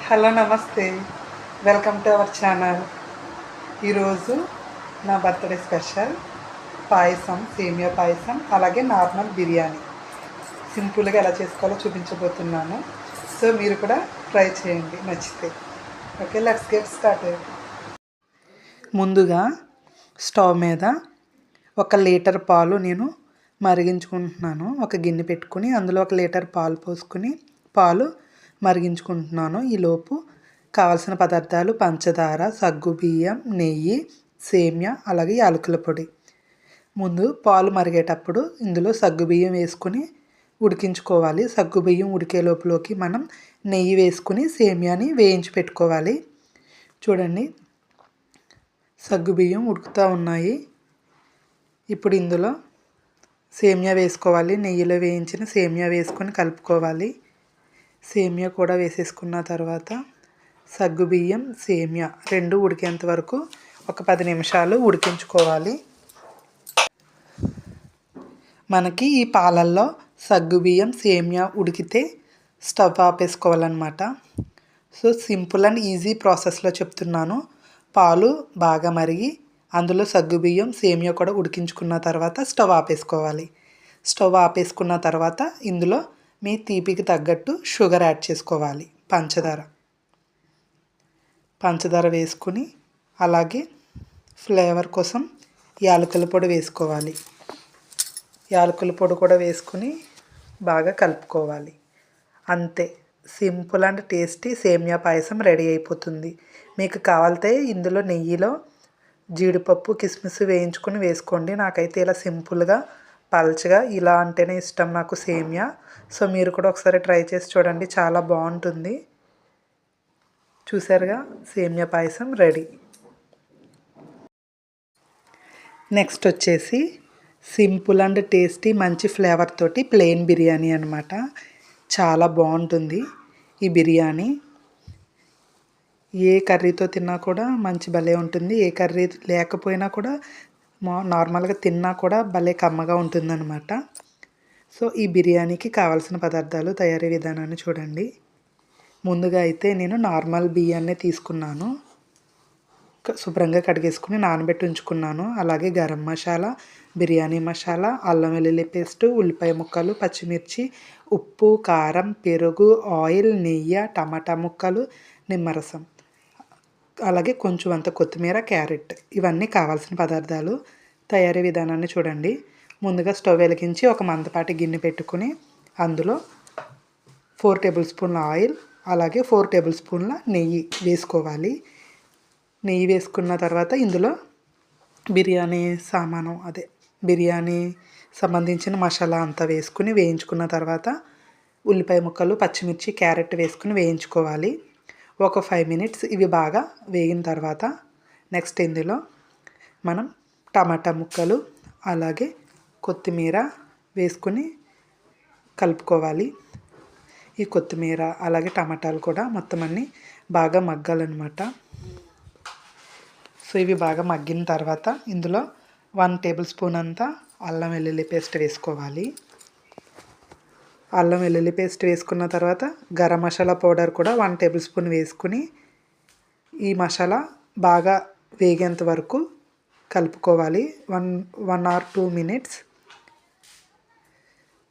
Hello నమస్తే, welcome to our channel. ఈరోజు నా బర్త్డే స్పెషల్ పాయసం, సేమియా పాయసం, అలాగే నార్మల్ బిర్యానీ సింపుల్గా ఎలా చేసుకోవాలో చూపించబోతున్నాను. సో మీరు కూడా ట్రై చేయండి నచ్చితే. Okay, let's get started. ముందుగా స్టవ్ మీద 1 లీటర్ పాలు నేను మరిగించుకుంటున్నాను. ఒక గిన్నె పెట్టుకుని అందులో 1 లీటర్ పాలు పోసుకుని పాలు మరిగించుకుంటున్నాను. ఈలోపు కావాల్సిన పదార్థాలు పంచదార, సగ్గుబియ్యం, నెయ్యి, సేమ్యా, అలాగే యాలకుల పొడి. ముందు పాలు మరిగేటప్పుడు ఇందులో సగ్గుబియ్యం వేసుకుని ఉడికించుకోవాలి. సగ్గుబియ్యం ఉడికే లోపులోకి మనం నెయ్యి వేసుకుని సేమ్యాని వేయించి పెట్టుకోవాలి. చూడండి, సగ్గుబియ్యం ఉడుకుతూ ఉన్నాయి. ఇప్పుడు ఇందులో సేమ్యా వేసుకోవాలి. నెయ్యిలో వేయించిన సేమ్యా వేసుకొని కలుపుకోవాలి. సేమ్యా కూడా వేసేసుకున్న తర్వాత సగ్గుబియ్యం, సేమ్యా 2 ఉడికేంత వరకు ఒక 10 నిమిషాలు ఉడికించుకోవాలి. మనకి ఈ పాలల్లో సగ్గుబియ్యం, సేమ్యా ఉడికితే స్టవ్ ఆపేసుకోవాలన్నమాట. సో సింపుల్ అండ్ ఈజీ ప్రాసెస్లో చెప్తున్నాను. పాలు బాగా మరిగి అందులో సగ్గుబియ్యం, సేమ్యా కూడా ఉడికించుకున్న తర్వాత స్టవ్ ఆపేసుకోవాలి. స్టవ్ ఆపేసుకున్న తర్వాత ఇందులో మీ తీపికి తగ్గట్టు షుగర్ యాడ్ చేసుకోవాలి. పంచదార వేసుకుని అలాగే ఫ్లేవర్ కోసం యాలకుల పొడి వేసుకోవాలి. యాలకుల పొడి కూడా వేసుకుని బాగా కలుపుకోవాలి. అంతే, సింపుల్ అండ్ టేస్టీ సేమియా పాయసం రెడీ అయిపోతుంది. మీకు కావాలితే ఇందులో నెయ్యిలో జీడిపప్పు, కిస్మిస్ వేయించుకుని వేసుకోండి. నాకైతే ఇలా సింపుల్గా పల్చగా ఇలా అంటేనే ఇష్టం నాకు సేమియా. సో మీరు కూడా ఒకసారి ట్రై చేసి చూడండి, చాలా బాగుంటుంది. చూసారుగా, సేమియా పాయసం రెడీ. నెక్స్ట్ వచ్చేసి సింపుల్ అండ్ టేస్టీ మంచి ఫ్లేవర్ తోటి ప్లెయిన్ బిర్యానీ అనమాట. చాలా బాగుంటుంది ఈ బిర్యానీ. ఏ కర్రీతో తిన్నా కూడా మంచి భలే ఉంటుంది. ఏ కర్రీ లేకపోయినా కూడా నార్మల్గా తిన్నా కూడా భలే కమ్మగా ఉంటుందన్నమాట. సో ఈ బిర్యానీకి కావాల్సిన పదార్థాలు, తయారీ విధానాన్ని చూడండి. ముందుగా అయితే నేను నార్మల్ బియ్యాన్నే తీసుకున్నాను. శుభ్రంగా కడిగేసుకుని నానబెట్టి ఉంచుకున్నాను. అలాగే గరం మసాలా, బిర్యానీ మసాలా, అల్లం వెల్లుల్లి పేస్టు, ఉల్లిపాయ ముక్కలు, పచ్చిమిర్చి, ఉప్పు, కారం, పెరుగు, ఆయిల్, నెయ్యి, టమాటా ముక్కలు, నిమ్మరసం, అలాగే కొంచెం అంత కొత్తిమీర, క్యారెట్. ఇవన్నీ కావాల్సిన పదార్థాలు. తయారీ విధానాన్ని చూడండి. ముందుగా స్టవ్ వెలిగించి ఒక మందపాటి గిన్నె పెట్టుకుని అందులో 4 టేబుల్ స్పూన్ల ఆయిల్, అలాగే 4 టేబుల్ స్పూన్ల నెయ్యి వేసుకోవాలి. నెయ్యి వేసుకున్న తర్వాత ఇందులో బిర్యానీ సంబంధించిన మసాలా అంతా వేసుకుని వేయించుకున్న తర్వాత ఉల్లిపాయ ముక్కలు, పచ్చిమిర్చి, క్యారెట్ వేసుకుని వేయించుకోవాలి. ఒక 5 మినిట్స్ ఇవి బాగా వేగిన తర్వాత నెక్స్ట్ ఇందులో మనం టమాటా ముక్కలు, అలాగే కొత్తిమీర వేసుకుని కలుపుకోవాలి. ఈ కొత్తిమీర అలాగే టమాటాలు కూడా మొత్తం అన్నీ బాగా మగ్గాలన్నమాట. సో ఇవి బాగా మగ్గిన తర్వాత ఇందులో 1 టేబుల్ స్పూన్ అంతా అల్లం వెల్లుల్లి పేస్ట్ వేసుకోవాలి. అల్లం వెల్లుల్లి పేస్ట్ వేసుకున్న తర్వాత గరం మసాలా పౌడర్ కూడా 1 టేబుల్ స్పూన్ వేసుకుని ఈ మసాలా బాగా వేగేంత వరకు కలుపుకోవాలి. 1 ఆర్ 2 మినిట్స్.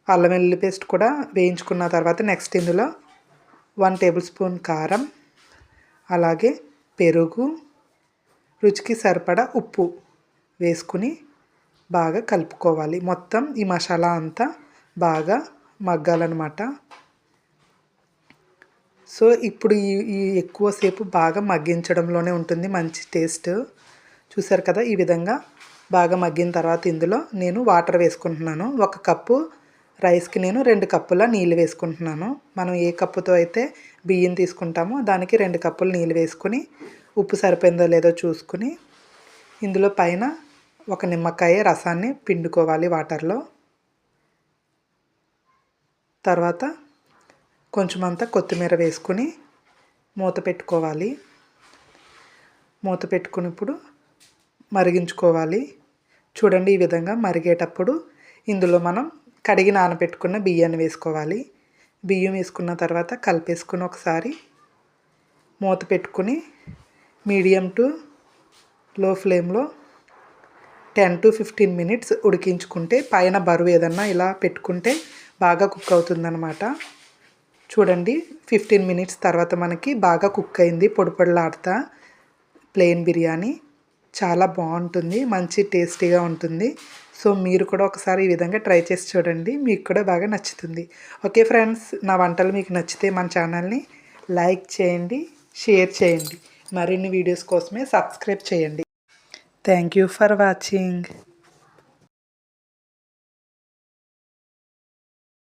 అల్లం వెల్లుల్లి పేస్ట్ కూడా వేయించుకున్న తర్వాత నెక్స్ట్ ఇందులో 1 టేబుల్ స్పూన్ కారం, అలాగే పెరుగు, రుచికి సరిపడా ఉప్పు వేసుకుని బాగా కలుపుకోవాలి. మొత్తం ఈ మసాలా అంతా బాగా మగ్గాలన్నమాట. సో ఇప్పుడు ఈ ఎక్కువసేపు బాగా మగ్గించడంలోనే ఉంటుంది మంచి టేస్ట్. చూసారు కదా, ఈ విధంగా బాగా మగ్గిన తర్వాత ఇందులో నేను వాటర్ వేసుకుంటున్నాను. 1 కప్పు రైస్కి నేను 2 కప్పుల నీళ్ళు వేసుకుంటున్నాను. మనం ఏ కప్పుతో అయితే బియ్యం తీసుకుంటామో దానికి 2 కప్పులు నీళ్ళు వేసుకుని ఉప్పు సరిపోయిందో లేదో చూసుకుని ఇందులో పైన 1 నిమ్మకాయ రసాన్ని పిండుకోవాలి వాటర్లో. తర్వాత కొంచెం అంతా కొత్తిమీర వేసుకుని మూత పెట్టుకోవాలి. మూత పెట్టుకుని ఇప్పుడు మరిగించుకోవాలి. చూడండి, ఈ విధంగా మరిగేటప్పుడు ఇందులో మనం కడిగి నానబెట్టుకున్న బియ్యాన్ని వేసుకోవాలి. బియ్యం వేసుకున్న తర్వాత కలిపేసుకుని ఒకసారి మూత పెట్టుకుని మీడియం టు లో ఫ్లేమ్లో 10 to 15 మినిట్స్ ఉడికించుకుంటే పైన బరువు ఏదన్నా ఇలా పెట్టుకుంటే బాగా కుక్ అవుతుందన్నమాట. చూడండి 15 మినిట్స్ తర్వాత మనకి బాగా కుక్ అయింది, పొడిపొడిలాడుతా ప్లెయిన్ బిర్యానీ. చాలా బాగుంటుంది, మంచి టేస్టీగా ఉంటుంది. సో మీరు కూడా ఒకసారి ఈ విధంగా ట్రై చేసి చూడండి, మీకు కూడా బాగా నచ్చుతుంది. ఓకే ఫ్రెండ్స్, నా వంటలు మీకు నచ్చితే మన ఛానల్ని లైక్ చేయండి, షేర్ చేయండి. మరిన్ని వీడియోస్ కోసమే సబ్స్క్రైబ్ చేయండి. Thank you for watching.